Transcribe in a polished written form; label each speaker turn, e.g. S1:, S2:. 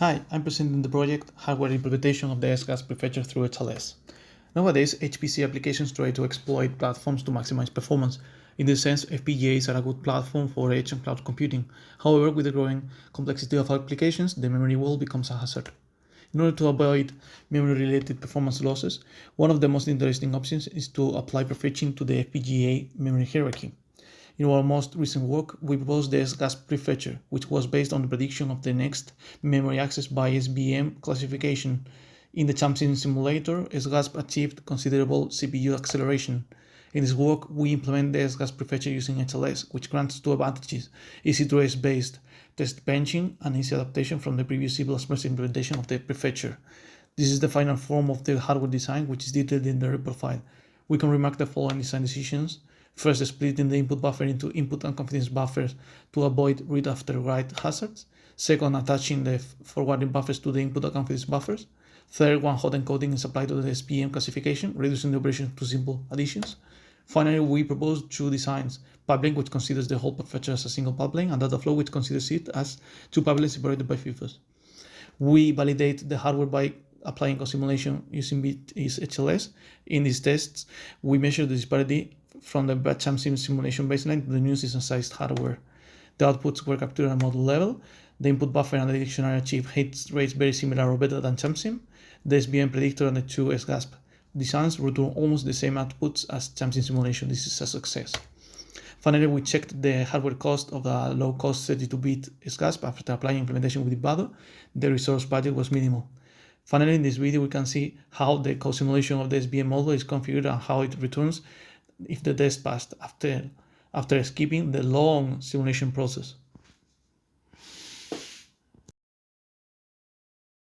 S1: Hi, I'm presenting the project Hardware Implementation of the SGASP Prefetcher through HLS. Nowadays, HPC applications try to exploit platforms to maximize performance. In this sense, FPGAs are a good platform for edge and cloud computing. However, with the growing complexity of applications, the memory wall becomes a hazard. In order to avoid memory-related performance losses, one of the most interesting options is to apply prefetching to the FPGA memory hierarchy. In our most recent work, we proposed the SGASP Prefetcher, which was based on the prediction of the next memory access by SVM classification. In the ChampSim simulator, SGASP achieved considerable CPU acceleration. In this work, we implement the SGASP Prefetcher using HLS, which grants two advantages: easy trace-based test benching and easy adaptation from the previous C++ implementation of the Prefetcher. This is the final form of the hardware design, which is detailed in the report file. We can remark the following design decisions. First, splitting the input buffer into input and confidence buffers to avoid read after write hazards. Second, attaching the forwarding buffers to the input and confidence buffers. Third, one-hot encoding is applied to the SVM classification, reducing the operation to simple additions. Finally, we propose two designs: pipeline, which considers the whole prefetcher as a single pipeline, and data flow, which considers it as two pipelines separated by FIFOs. We validate the hardware by applying co-simulation using HLS. In these tests, we measure the disparity from the ChampSim simulation baseline to the new synthesized hardware. The outputs were captured at model level. The input buffer and the dictionary achieve hit rates very similar or better than ChampSim. The SVM predictor and the two SGASP designs return almost the same outputs as ChampSim simulation. This is a success. Finally, we checked the hardware cost of the low-cost 32-bit SGASP after applying implementation with Vado. The resource budget was minimal. Finally, in this video, we can see how the co-simulation of the SVM model is configured and how it returns if the test passed after skipping the long simulation process.